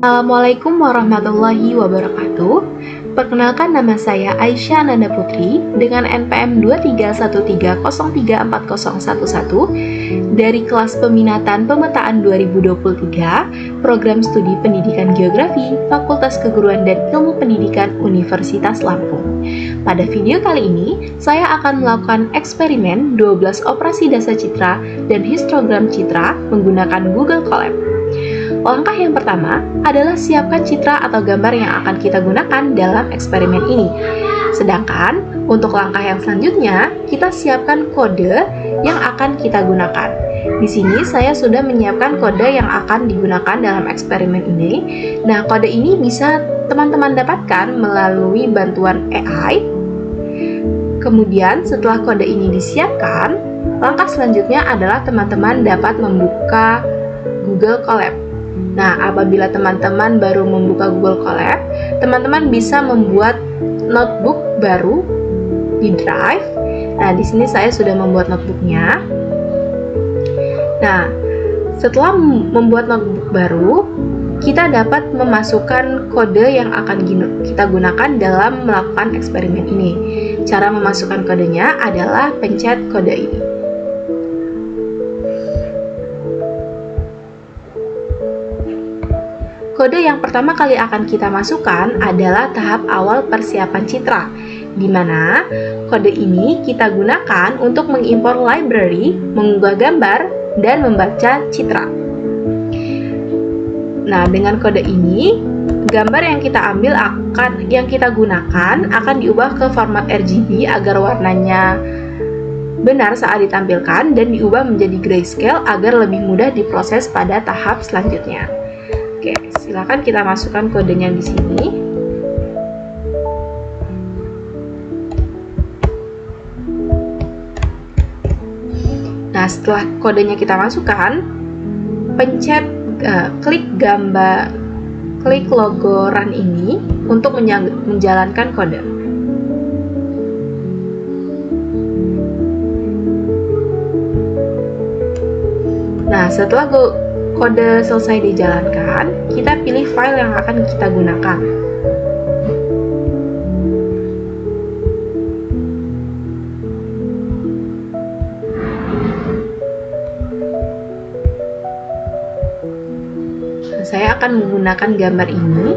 Assalamualaikum warahmatullahi wabarakatuh. Perkenalkan, nama saya Aisyah Nanda Putri dengan NPM 23130340111 dari kelas peminatan pemetaan 2023 Program Studi Pendidikan Geografi Fakultas Keguruan dan Ilmu Pendidikan Universitas Lampung. Pada video kali ini, saya akan melakukan eksperimen 12 operasi dasar citra dan histogram citra menggunakan Google Colab. Langkah yang pertama adalah siapkan citra atau gambar yang akan kita gunakan dalam eksperimen ini. Sedangkan untuk langkah yang selanjutnya, kita siapkan kode yang akan kita gunakan. Di sini saya sudah menyiapkan kode yang akan digunakan dalam eksperimen ini. Nah, kode ini bisa teman-teman dapatkan melalui bantuan AI. Kemudian setelah kode ini disiapkan, langkah selanjutnya adalah teman-teman dapat membuka Google Colab. Nah, apabila teman-teman baru membuka Google Colab, teman-teman bisa membuat notebook baru di Drive. Nah, di sini saya sudah membuat notebooknya. Nah, setelah membuat notebook baru, kita dapat memasukkan kode yang akan kita gunakan dalam melakukan eksperimen ini. Cara memasukkan kodenya adalah pencet kode ini. Kode yang pertama kali akan kita masukkan adalah tahap awal persiapan citra, di mana kode ini kita gunakan untuk mengimpor library, mengunggah gambar, dan membaca citra. Nah, dengan kode ini, gambar yang kita gunakan akan diubah ke format RGB agar warnanya benar saat ditampilkan dan diubah menjadi grayscale agar lebih mudah diproses pada tahap selanjutnya. Oke, silakan kita masukkan kodenya di sini. Nah, setelah kodenya kita masukkan, pencet klik logo run ini untuk menjalankan kode. Nah, setelah kode selesai dijalankan, kita pilih file yang akan kita gunakan. Nah, saya akan menggunakan gambar ini.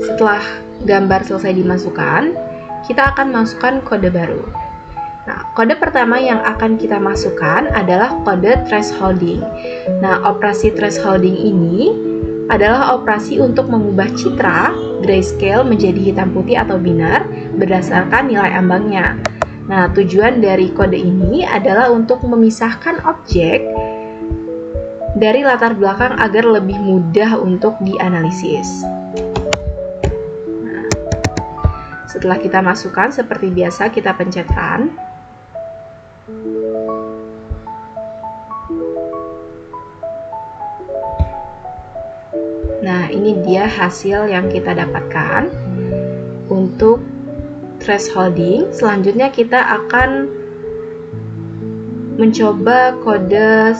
Setelah gambar selesai dimasukkan, kita akan masukkan kode baru. Nah, kode pertama yang akan kita masukkan adalah kode thresholding. Nah, operasi thresholding ini adalah operasi untuk mengubah citra grayscale menjadi hitam putih atau binar berdasarkan nilai ambangnya. Nah, tujuan dari kode ini adalah untuk memisahkan objek dari latar belakang agar lebih mudah untuk dianalisis. Setelah kita masukkan, seperti biasa kita pencet run. Nah, ini dia hasil yang kita dapatkan untuk thresholding. Selanjutnya kita akan mencoba kode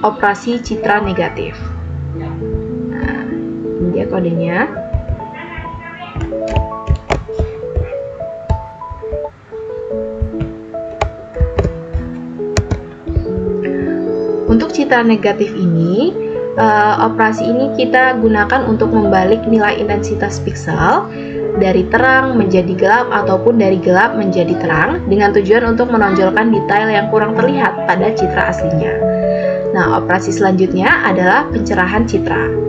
operasi citra negatif. Nah, ini dia kodenya. Untuk citra negatif ini, operasi ini kita gunakan untuk membalik nilai intensitas pixel dari terang menjadi gelap ataupun dari gelap menjadi terang dengan tujuan untuk menonjolkan detail yang kurang terlihat pada citra aslinya. Nah, operasi selanjutnya adalah pencerahan citra.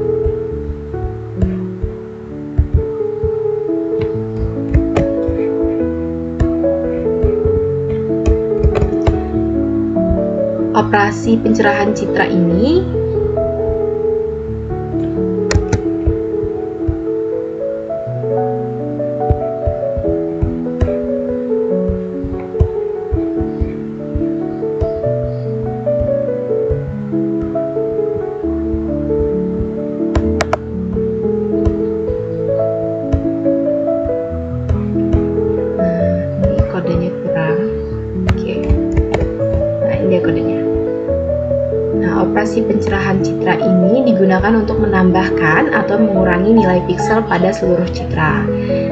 Operasi pencerahan citra ini kodenya kurang. Oke. operasi pencerahan citra ini digunakan untuk menambahkan atau mengurangi nilai piksel pada seluruh citra.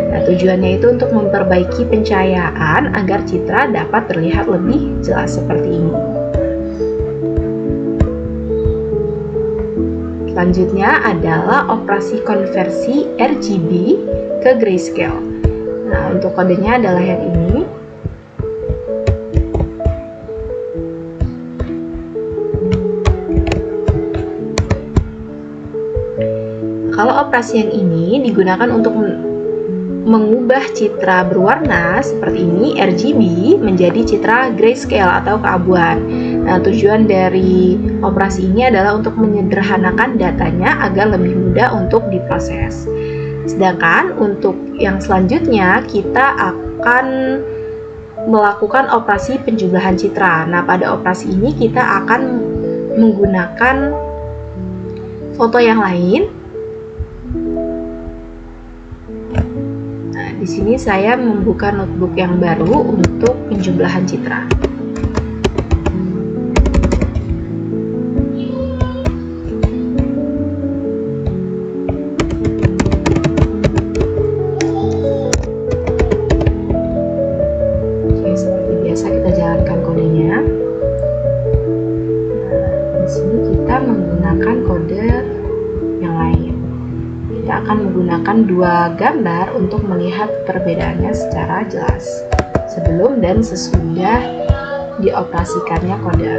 Nah, tujuannya itu untuk memperbaiki pencahayaan agar citra dapat terlihat lebih jelas seperti ini. Selanjutnya adalah operasi konversi RGB ke grayscale. Nah, untuk kodenya adalah yang ini. Kalau operasi yang ini digunakan untuk mengubah citra berwarna seperti ini, RGB, menjadi citra grayscale atau keabuan. Nah, tujuan dari operasi ini adalah untuk menyederhanakan datanya agar lebih mudah untuk diproses. Sedangkan untuk yang selanjutnya, kita akan melakukan operasi penjumlahan citra. Nah, pada operasi ini kita akan menggunakan foto yang lain. Di sini saya membuka notebook yang baru untuk penjumlahan citra. Oke, seperti biasa kita jalankan kodenya. Nah, di sini kita menggunakan kode yang lain. Kita akan menggunakan dua gambar untuk melihat perbedaannya secara jelas sebelum dan sesudah dioperasikannya kode.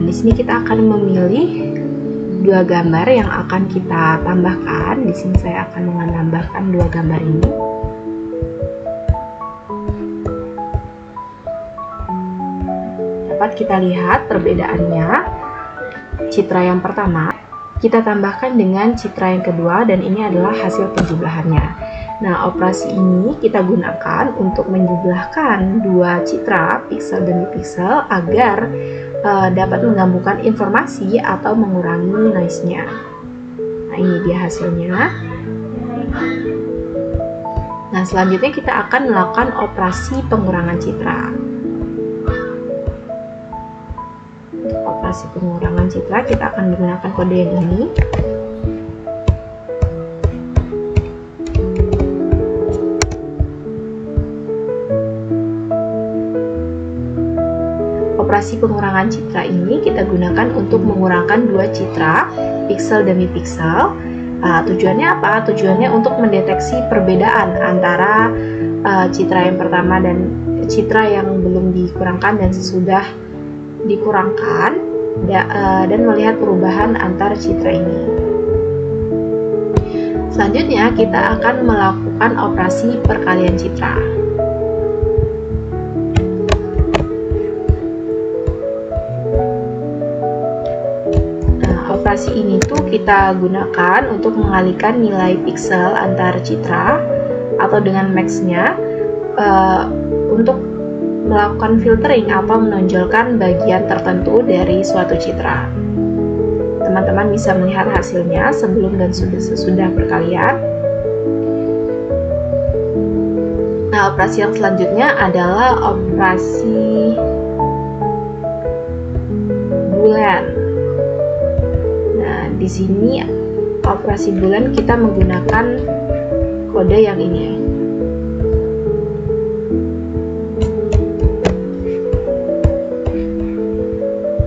Di sini kita akan memilih dua gambar yang akan kita tambahkan. Di sini saya akan menambahkan dua gambar ini. Dapat kita lihat perbedaannya. Citra yang pertama kita tambahkan dengan citra yang kedua dan ini adalah hasil penjumlahannya. Nah, operasi ini kita gunakan untuk menjumlahkan dua citra piksel demi piksel agar dapat menggabungkan informasi atau mengurangi noise-nya. Nah, ini dia hasilnya. Nah, selanjutnya kita akan melakukan operasi pengurangan citra. Untuk operasi pengurangan citra kita akan menggunakan kode yang ini. Operasi pengurangan citra ini kita gunakan untuk mengurangkan dua citra piksel demi piksel. Tujuannya apa? Tujuannya untuk mendeteksi perbedaan antara citra yang pertama dan citra yang belum dikurangkan dan sesudah dikurangkan dan melihat perubahan antar citra ini. Selanjutnya kita akan melakukan operasi perkalian citra. Operasi ini tuh kita gunakan untuk mengalihkan nilai piksel antar citra atau dengan max-nya untuk melakukan filtering atau menonjolkan bagian tertentu dari suatu citra. Teman-teman bisa melihat hasilnya sebelum dan sesudah perkalian. Nah, operasi yang selanjutnya adalah operasi bulan. Di sini operasi bulan kita menggunakan kode yang ini.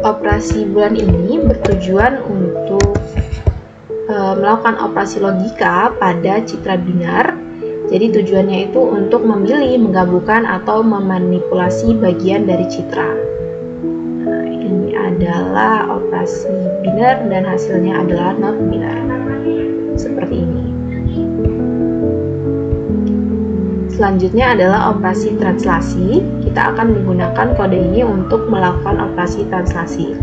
Operasi bulan ini bertujuan untuk melakukan operasi logika pada citra binar. Jadi tujuannya itu untuk memilih, menggabungkan atau memanipulasi bagian dari citra. Adalah operasi binar dan hasilnya adalah not binar seperti ini. Selanjutnya adalah operasi translasi. Kita akan menggunakan kode ini untuk melakukan operasi translasi.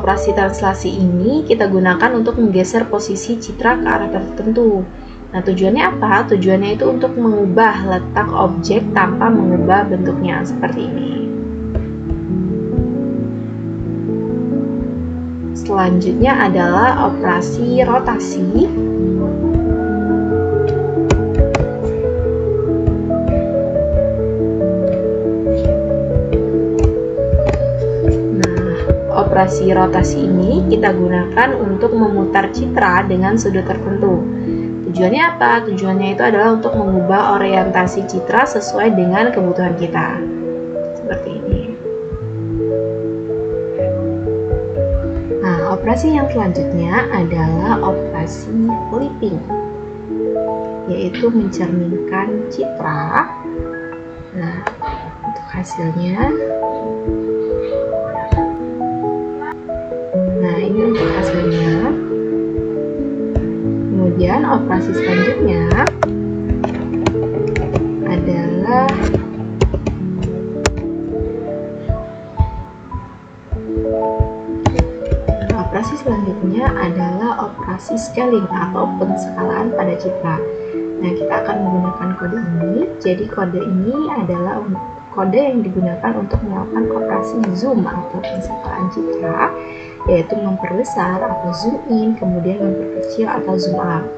operasi translasi ini kita gunakan untuk menggeser posisi citra ke arah tertentu. Nah, tujuannya apa? Tujuannya itu untuk mengubah letak objek tanpa mengubah bentuknya seperti ini. Selanjutnya adalah operasi rotasi. Operasi rotasi ini kita gunakan untuk memutar citra dengan sudut tertentu. Tujuannya apa? Tujuannya itu adalah untuk mengubah orientasi citra sesuai dengan kebutuhan kita. Seperti ini. Nah, operasi yang selanjutnya adalah operasi flipping, yaitu mencerminkan citra. Nah, untuk hasilnya. Nah, ini untuk hasilnya. Kemudian operasi selanjutnya adalah operasi scaling atau penskalaan pada citra. Nah, kita akan menggunakan kode ini. Jadi kode ini adalah kode yang digunakan untuk melakukan operasi zoom atau penskalaan citra, yaitu memperbesar atau zoom in, kemudian memperkecil atau zoom out.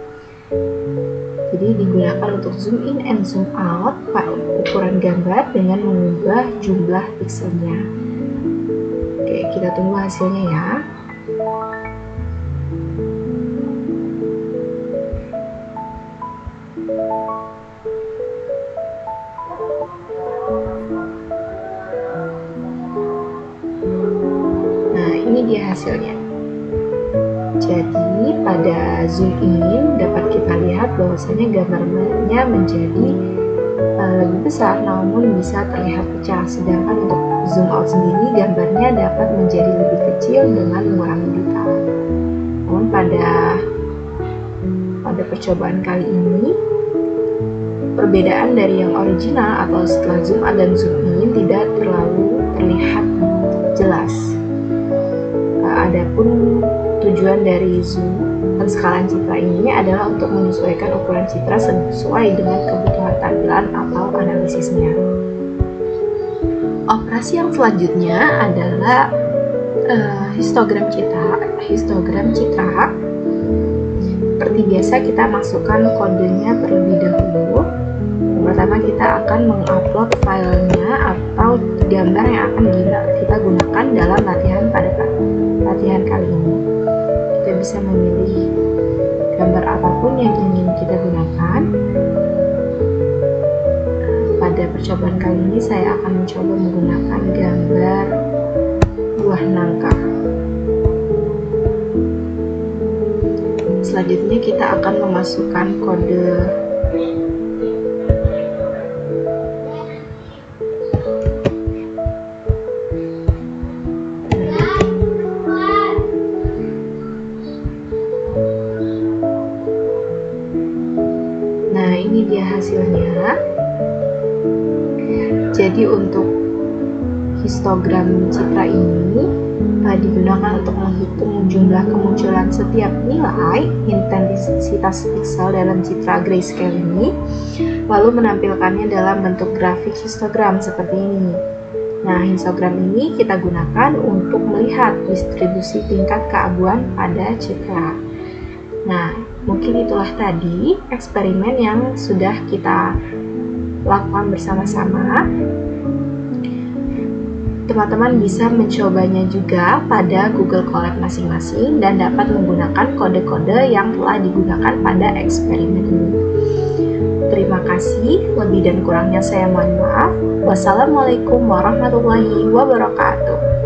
Jadi digunakan untuk zoom in and zoom out pada ukuran gambar dengan mengubah jumlah pikselnya. Oke, kita tunggu hasilnya ya. Nah, ini dia hasilnya. Jadi pada zoom in dapat kita lihat bahwasanya gambarnya menjadi lebih besar namun bisa terlihat pecah, sedangkan untuk zoom out sendiri gambarnya dapat menjadi lebih kecil dengan mengurangi detail. Namun pada percobaan kali ini perbedaan dari yang original atau setelah zoom out dan zoom in tidak terlalu terlihat jelas. Adapun tujuan dari zoom penskalaan citra ini adalah untuk menyesuaikan ukuran citra sesuai dengan kebutuhan tampilan atau analisisnya. Operasi yang selanjutnya adalah histogram citra. Seperti biasa kita masukkan kodenya terlebih dahulu. Pertama kita akan mengupload filenya atau gambar yang akan kita gunakan dalam latihan kali ini. Kita bisa memilih gambar apapun yang ingin kita gunakan. Pada percobaan kali ini saya akan mencoba menggunakan gambar buah nangka. Selanjutnya kita akan memasukkan kode ini dia hasilnya. Jadi untuk histogram citra ini digunakan untuk menghitung jumlah kemunculan setiap nilai intensitas piksel dalam citra grayscale ini, lalu menampilkannya dalam bentuk grafik histogram seperti ini. Nah, histogram ini kita gunakan untuk melihat distribusi tingkat keabuan pada citra. Nah, mungkin itulah tadi eksperimen yang sudah kita lakukan bersama-sama. Teman-teman bisa mencobanya juga pada Google Colab masing-masing dan dapat menggunakan kode-kode yang telah digunakan pada eksperimen ini. Terima kasih, lebih dan kurangnya saya mohon maaf. Wassalamualaikum warahmatullahi wabarakatuh.